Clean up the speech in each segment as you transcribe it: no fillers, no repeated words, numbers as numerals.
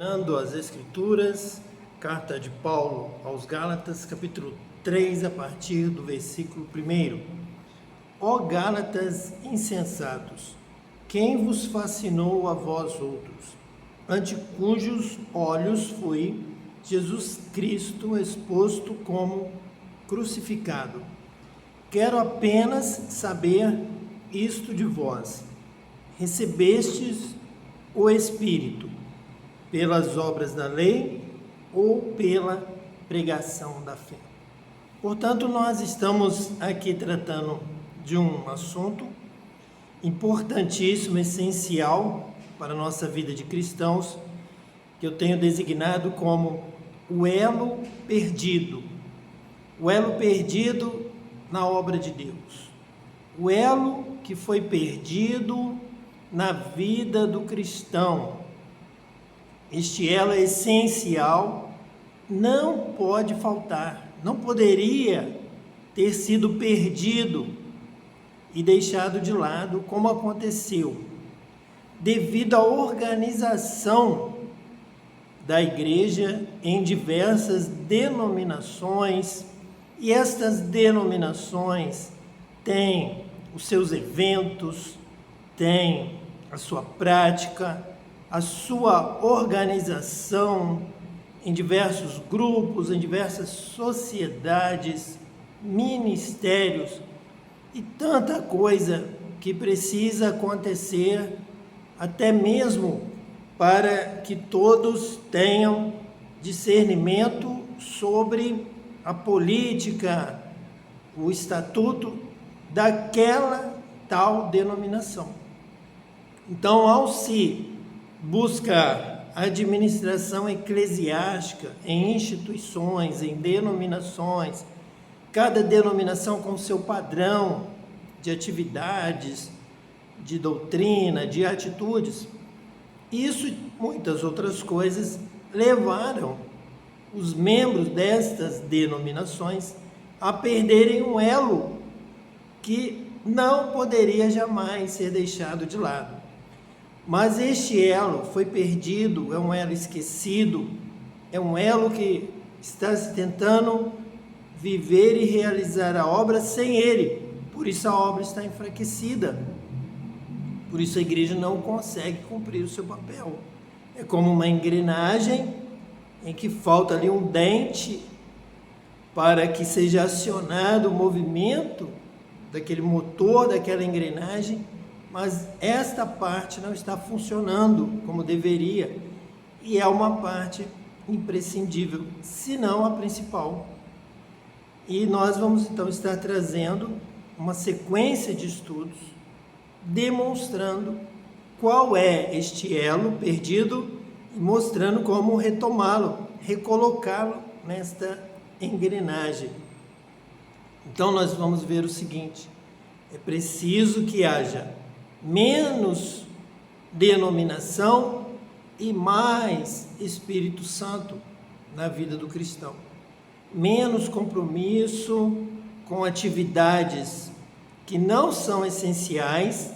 Examinando as Escrituras, carta de Paulo aos Gálatas, capítulo 3, a partir do versículo 1. Ó Gálatas insensatos, quem vos fascinou a vós outros, ante cujos olhos foi Jesus Cristo exposto como crucificado? Quero apenas saber isto de vós: recebestes o Espírito pelas obras da lei ou pela pregação da fé? Portanto, nós estamos aqui tratando de um assunto importantíssimo, essencial para a nossa vida de cristãos, que eu tenho designado como o elo perdido. O elo perdido na obra de Deus. O elo que foi perdido na vida do cristão. Este elo é essencial, não pode faltar, não poderia ter sido perdido e deixado de lado, como aconteceu, devido à organização da igreja em diversas denominações, e estas denominações têm os seus eventos, têm a sua prática, a sua organização em diversos grupos, em diversas sociedades, ministérios e tanta coisa que precisa acontecer, até mesmo para que todos tenham discernimento sobre a política, o estatuto daquela tal denominação. Então, ao se buscar administração eclesiástica em instituições, em denominações, cada denominação com seu padrão de atividades, de doutrina, de atitudes, isso e muitas outras coisas levaram os membros destas denominações a perderem um elo que não poderia jamais ser deixado de lado. Mas este elo foi perdido, é um elo esquecido, é um elo que está se tentando viver e realizar a obra sem ele. Por isso a obra está enfraquecida. Por isso a igreja não consegue cumprir o seu papel. É como uma engrenagem em que falta ali um dente para que seja acionado o movimento daquele motor, daquela engrenagem, mas esta parte não está funcionando como deveria, e é uma parte imprescindível, se não a principal. E nós vamos então estar trazendo uma sequência de estudos demonstrando qual é este elo perdido e mostrando como retomá-lo, recolocá-lo nesta engrenagem. Então nós vamos ver o seguinte: é preciso que haja menos denominação e mais Espírito Santo na vida do cristão. Menos compromisso com atividades que não são essenciais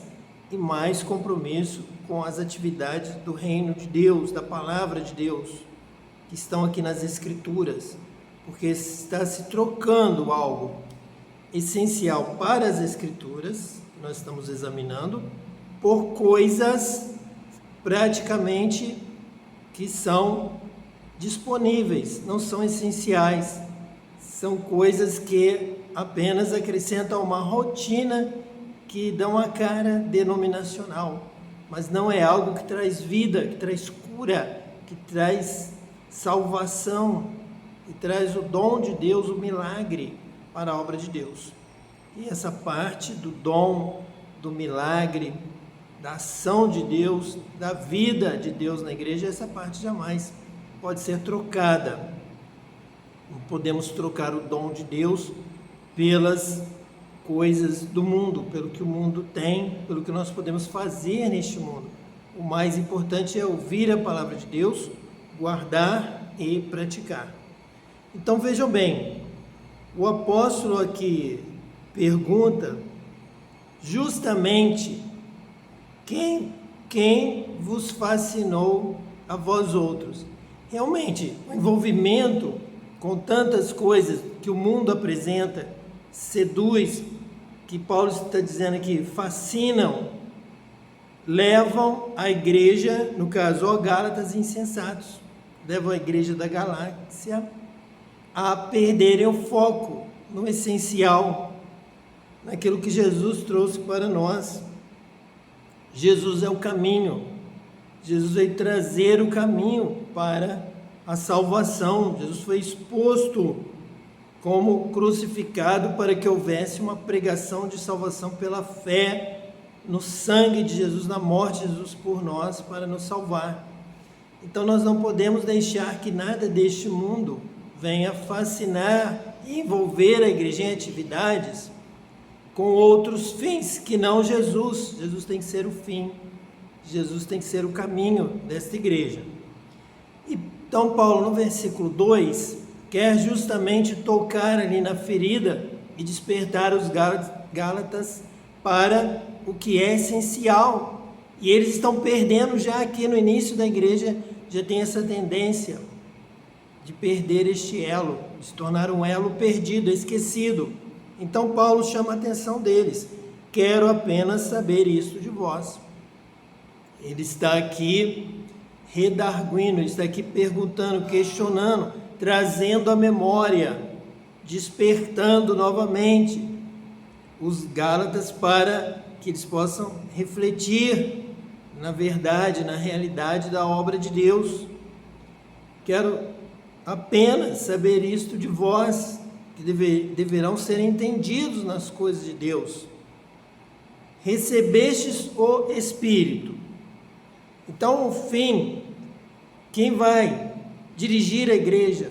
e mais compromisso com as atividades do reino de Deus, da palavra de Deus, que estão aqui nas Escrituras, porque está se trocando algo essencial para as Escrituras, que nós estamos examinando, por coisas praticamente que são disponíveis, não são essenciais, são coisas que apenas acrescentam uma rotina, que dão a cara denominacional, mas não é algo que traz vida, que traz cura, que traz salvação, que traz o dom de Deus, o milagre para a obra de Deus. E essa parte do dom, do milagre, da ação de Deus, da vida de Deus na igreja, essa parte jamais pode ser trocada. Não podemos trocar o dom de Deus pelas coisas do mundo, pelo que o mundo tem, pelo que nós podemos fazer neste mundo. O mais importante é ouvir a palavra de Deus, guardar e praticar. Então vejam bem, o apóstolo aqui pergunta justamente quem vos fascinou a vós outros. Realmente, o envolvimento com tantas coisas que o mundo apresenta, seduz, que Paulo está dizendo aqui, fascinam, levam a igreja, no caso, ó Gálatas insensatos, levam a igreja da galáxia a perderem o foco no essencial, naquilo que Jesus trouxe para nós. Jesus é o caminho. Jesus veio trazer o caminho para a salvação. Jesus foi exposto como crucificado para que houvesse uma pregação de salvação pela fé no sangue de Jesus, na morte de Jesus por nós, para nos salvar. Então nós não podemos deixar que nada deste mundo venha fascinar e envolver a igreja em atividades com outros fins que não Jesus. Jesus tem que ser o fim, Jesus tem que ser o caminho desta igreja. Então Paulo, no versículo 2, quer justamente tocar ali na ferida e despertar os Gálatas para o que é essencial. E eles estão perdendo já aqui no início da igreja, já tem essa tendência de perder este elo, de se tornar um elo perdido, esquecido. Então Paulo chama a atenção deles. Quero apenas saber isso de vós. Ele está aqui redarguindo, ele está aqui perguntando, questionando, trazendo a memória, despertando novamente os Gálatas para que eles possam refletir na verdade, na realidade da obra de Deus. Quero apenas saber isto de vós, que deverão ser entendidos nas coisas de Deus. Recebestes o Espírito. Então, o fim, quem vai dirigir a igreja,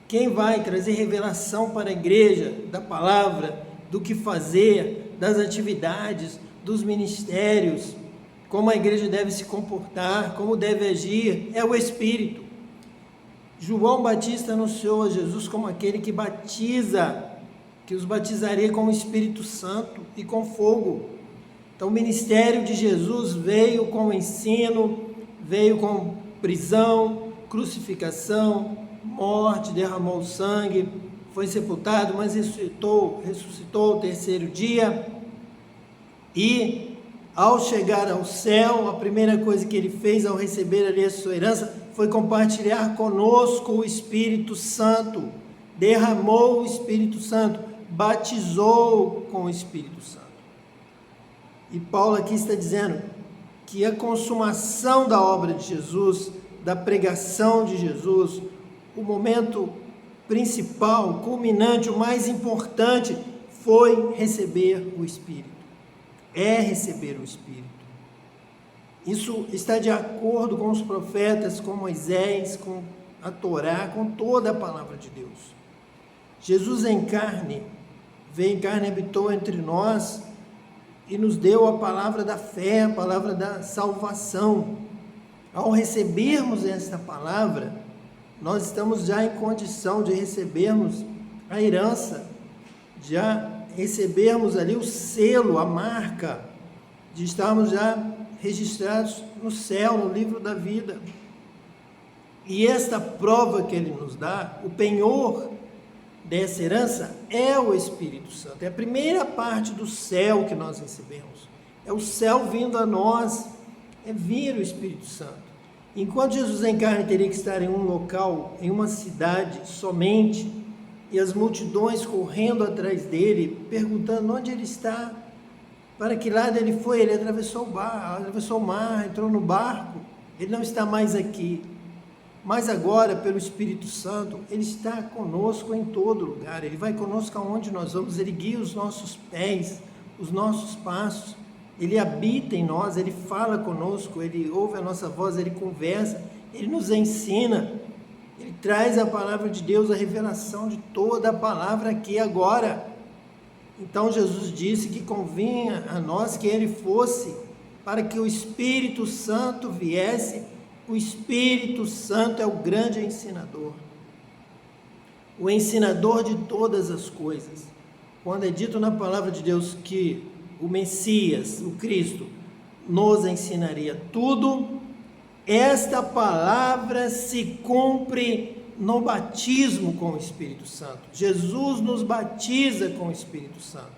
quem vai trazer revelação para a igreja da palavra, do que fazer, das atividades, dos ministérios, como a igreja deve se comportar, como deve agir, é o Espírito. João Batista anunciou a Jesus como aquele que batiza, que os batizaria com o Espírito Santo e com fogo. Então o ministério de Jesus veio com ensino, veio com prisão, crucificação, morte, derramou sangue, foi sepultado, mas ressuscitou ao terceiro dia. E ao chegar ao céu, a primeira coisa que ele fez ao receber ali a sua herança foi compartilhar conosco o Espírito Santo, derramou o Espírito Santo, batizou com o Espírito Santo. E Paulo aqui está dizendo que a consumação da obra de Jesus, da pregação de Jesus, o momento principal, culminante, o mais importante, foi receber o Espírito. É receber o Espírito. Isso está de acordo com os profetas, com Moisés, com a Torá, com toda a palavra de Deus. Jesus em carne, veio em carne, habitou entre nós e nos deu a palavra da fé, a palavra da salvação. Ao recebermos esta palavra, nós estamos já em condição de recebermos a herança, já recebermos ali o selo, a marca, de estarmos já registrados no céu, no livro da vida. E esta prova que ele nos dá, o penhor dessa herança, é o Espírito Santo. É a primeira parte do céu que nós recebemos. É o céu vindo a nós, é vir o Espírito Santo. Enquanto Jesus em carne teria que estar em um local, em uma cidade somente, e as multidões correndo atrás dele, perguntando onde ele está, para que lado ele foi. Ele atravessou o mar, entrou no barco, ele não está mais aqui. Mas agora, pelo Espírito Santo, ele está conosco em todo lugar, ele vai conosco aonde nós vamos, ele guia os nossos pés, os nossos passos, ele habita em nós, ele fala conosco, ele ouve a nossa voz, ele conversa, ele nos ensina, ele traz a palavra de Deus, a revelação de toda a palavra aqui agora. Então Jesus disse que convinha a nós que ele fosse, para que o Espírito Santo viesse. O Espírito Santo é o grande ensinador, o ensinador de todas as coisas. Quando é dito na palavra de Deus que o Messias, o Cristo, nos ensinaria tudo, esta palavra se cumpre no batismo com o Espírito Santo. Jesus nos batiza com o Espírito Santo.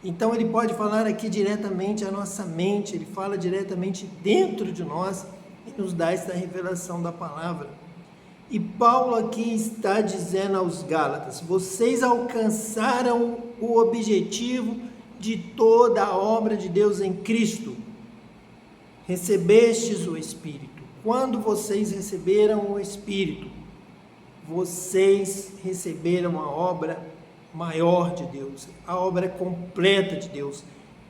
Então ele pode falar aqui diretamente à nossa mente, ele fala diretamente dentro de nós e nos dá esta revelação da palavra. E Paulo aqui está dizendo aos Gálatas: vocês alcançaram o objetivo de toda a obra de Deus em Cristo. Recebestes o Espírito. Quando vocês receberam o Espírito, vocês receberam a obra maior de Deus, a obra completa de Deus.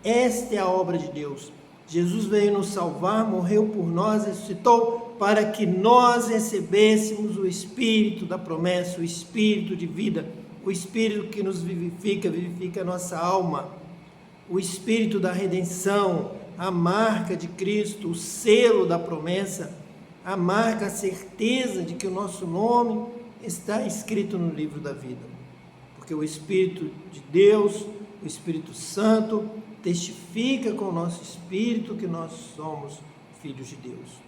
Esta é a obra de Deus. Jesus veio nos salvar, morreu por nós, ressuscitou para que nós recebêssemos o Espírito da promessa, o Espírito de vida, o Espírito que nos vivifica, vivifica a nossa alma, o Espírito da redenção, a marca de Cristo, o selo da promessa, a marca, a certeza de que o nosso nome está escrito no livro da vida. Porque o Espírito de Deus, o Espírito Santo, testifica com o nosso espírito que nós somos filhos de Deus.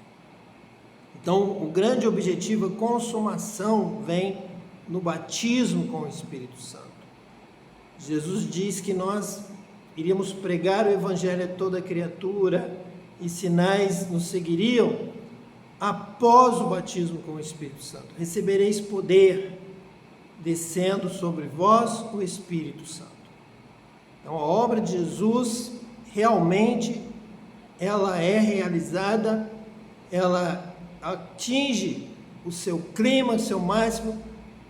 Então, o grande objetivo, a consumação, vem no batismo com o Espírito Santo. Jesus diz que nós iríamos pregar o Evangelho a toda criatura e sinais nos seguiriam após o batismo com o Espírito Santo. Recebereis poder, descendo sobre vós o Espírito Santo. Então, a obra de Jesus, realmente, ela é realizada, ela atinge o seu clima, o seu máximo,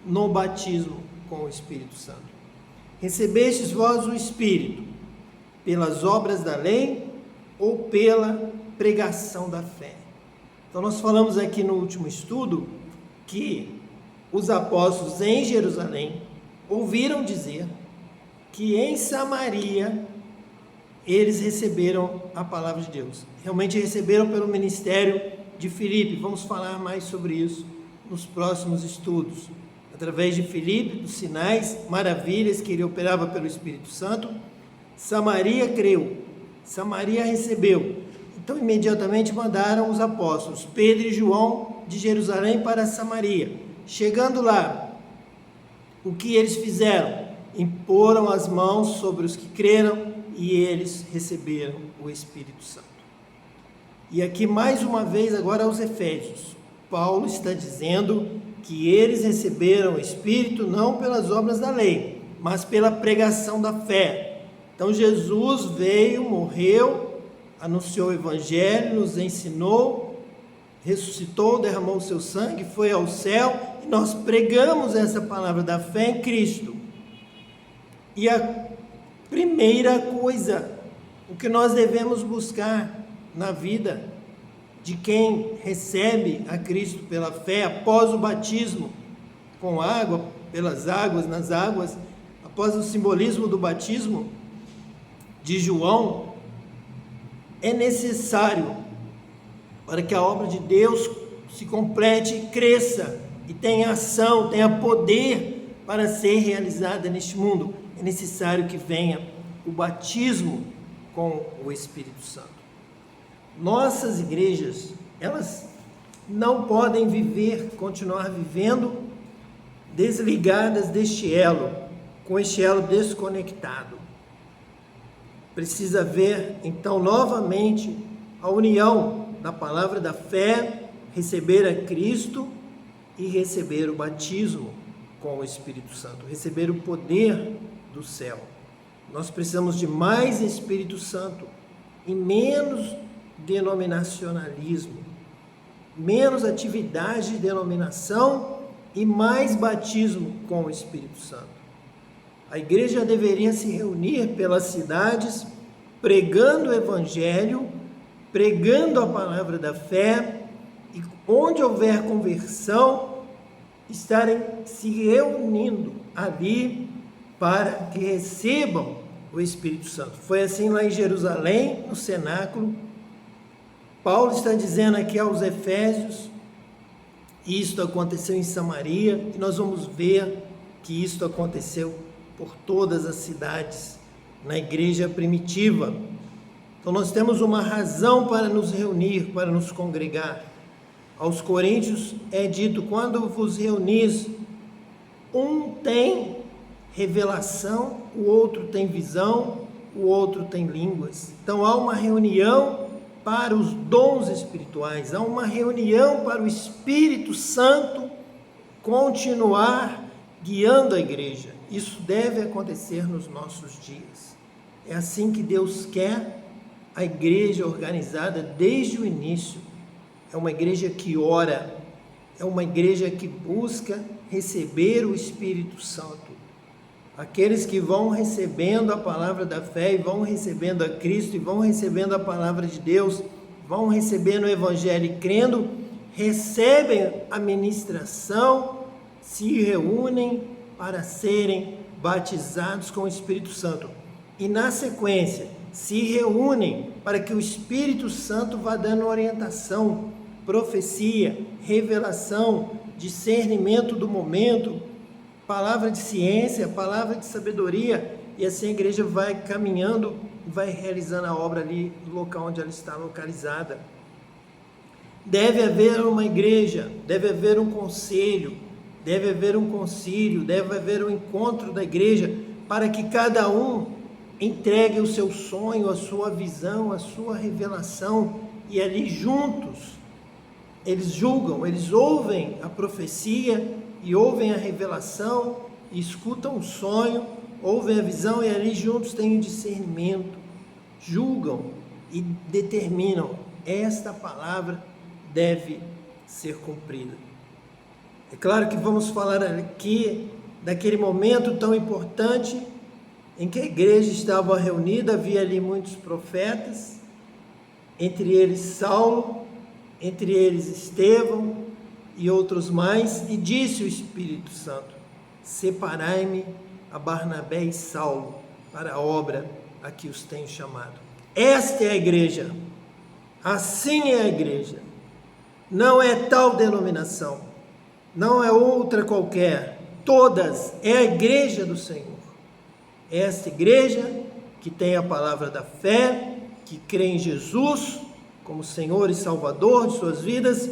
no batismo com o Espírito Santo. Recebestes vós o Espírito pelas obras da lei ou pela pregação da fé? Então, nós falamos aqui no último estudo que os apóstolos em Jerusalém ouviram dizer que em Samaria eles receberam a palavra de Deus. Realmente receberam pelo ministério de Filipe. Vamos falar mais sobre isso nos próximos estudos. Através de Filipe, dos sinais, maravilhas que ele operava pelo Espírito Santo, Samaria creu, Samaria recebeu. Então imediatamente mandaram os apóstolos Pedro e João de Jerusalém para Samaria. Chegando lá, o que eles fizeram? Imporam as mãos sobre os que creram e eles receberam o Espírito Santo. E aqui mais uma vez agora aos Efésios, Paulo está dizendo que eles receberam o Espírito não pelas obras da lei, mas pela pregação da fé. Então Jesus veio, morreu, anunciou o Evangelho, nos ensinou, ressuscitou, derramou o seu sangue, foi ao céu, e nós pregamos essa palavra da fé em Cristo. E a primeira coisa, o que nós devemos buscar na vida de quem recebe a Cristo pela fé, após o batismo com água, pelas águas, nas águas, após o simbolismo do batismo de João, é necessário para que a obra de Deus se complete e cresça e tenha ação, tenha poder para ser realizada neste mundo. É necessário que venha o batismo com o Espírito Santo. Nossas igrejas, elas não podem continuar vivendo desligadas deste elo, com este elo desconectado. Precisa haver, então, novamente, a união da palavra da fé, receber a Cristo e receber o batismo com o Espírito Santo, receber o poder do céu. Nós precisamos de mais Espírito Santo e menos denominacionalismo, menos atividade de denominação e mais batismo com o Espírito Santo. A igreja deveria se reunir pelas cidades, pregando o Evangelho, pregando a palavra da fé, e onde houver conversão, estarem se reunindo ali para que recebam o Espírito Santo. Foi assim lá em Jerusalém, no cenáculo. Paulo está dizendo aqui aos Efésios, isto aconteceu em Samaria, e nós vamos ver que isto aconteceu por todas as cidades, na igreja primitiva. Então nós temos uma razão para nos reunir, para nos congregar, Aos Coríntios é dito: quando vos reunis, um tem revelação, o outro tem visão, o outro tem línguas. Então há uma reunião para os dons espirituais, há uma reunião para o Espírito Santo continuar guiando a igreja. Isso deve acontecer nos nossos dias. É assim que Deus quer a igreja organizada desde o início. É uma igreja que ora, é uma igreja que busca receber o Espírito Santo. Aqueles que vão recebendo a palavra da fé e vão recebendo a Cristo e vão recebendo a palavra de Deus, vão recebendo o Evangelho e crendo, recebem a ministração, se reúnem para serem batizados com o Espírito Santo. E na sequência, se reúnem para que o Espírito Santo vá dando orientação, profecia, revelação, discernimento do momento, palavra de ciência, palavra de sabedoria, e assim a igreja vai caminhando, vai realizando a obra ali no local onde ela está localizada. Deve haver uma igreja, deve haver um conselho, deve haver um concílio, deve haver um encontro da igreja, para que cada um entregue o seu sonho, a sua visão, a sua revelação, e ali juntos eles julgam, eles ouvem a profecia e ouvem a revelação, e escutam o sonho, ouvem a visão, e ali juntos têm o discernimento, julgam e determinam: esta palavra deve ser cumprida. É claro que vamos falar aqui daquele momento tão importante em que a igreja estava reunida. Havia ali muitos profetas, entre eles Saulo, entre eles Estevão e outros mais, e disse o Espírito Santo: separai-me a Barnabé e Saulo para a obra a que os tenho chamado. Esta é a igreja, assim é a igreja, não é tal denominação, não é outra qualquer, todas, é a igreja do Senhor. Esta igreja que tem a palavra da fé, que crê em Jesus como Senhor e Salvador de suas vidas,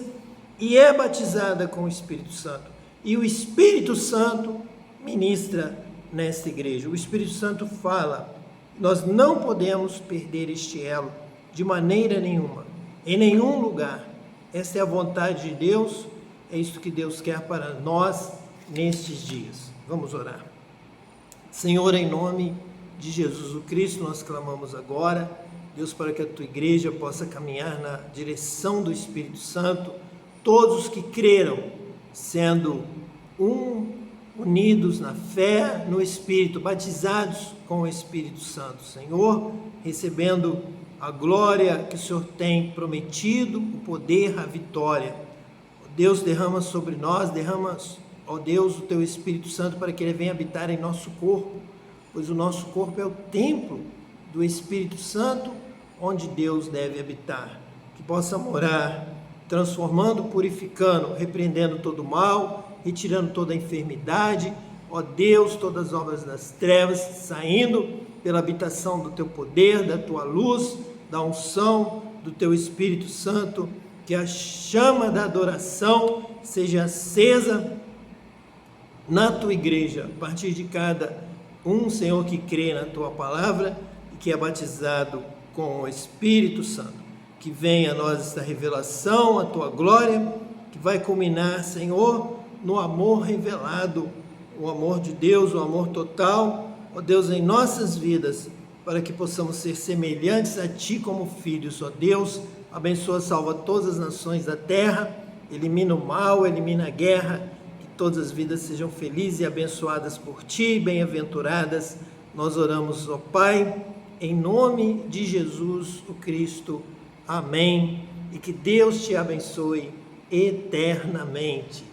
e é batizada com o Espírito Santo. E o Espírito Santo ministra nesta igreja. O Espírito Santo fala. Nós não podemos perder este elo de maneira nenhuma, em nenhum lugar. Essa é a vontade de Deus, é isso que Deus quer para nós nestes dias. Vamos orar. Senhor, em nome de Jesus o Cristo, nós clamamos agora, Deus, para que a tua igreja possa caminhar na direção do Espírito Santo, todos que creram, sendo unidos na fé, no Espírito, batizados com o Espírito Santo, Senhor, recebendo a glória que o Senhor tem prometido, o poder, a vitória. Deus, derrama sobre nós, ó Deus, o teu Espírito Santo, para que ele venha habitar em nosso corpo, pois o nosso corpo é o templo do Espírito Santo, onde Deus deve habitar, que possa morar, transformando, purificando, repreendendo todo mal, retirando toda a enfermidade, ó Deus, todas as obras das trevas, saindo pela habitação do teu poder, da tua luz, da unção do teu Espírito Santo, que a chama da adoração seja acesa na tua igreja, a partir de cada um, Senhor, que crê na tua palavra e que é batizado com o Espírito Santo. Que venha a nós esta revelação, a tua glória, que vai culminar, Senhor, no amor revelado, o amor de Deus, o amor total, ó Deus, em nossas vidas, para que possamos ser semelhantes a Ti como filhos, ó Deus. Abençoa, salva todas as nações da terra, elimina o mal, elimina a guerra, que todas as vidas sejam felizes e abençoadas por Ti, bem-aventuradas. Nós oramos, ó Pai, em nome de Jesus o Cristo. Amém. E que Deus te abençoe eternamente.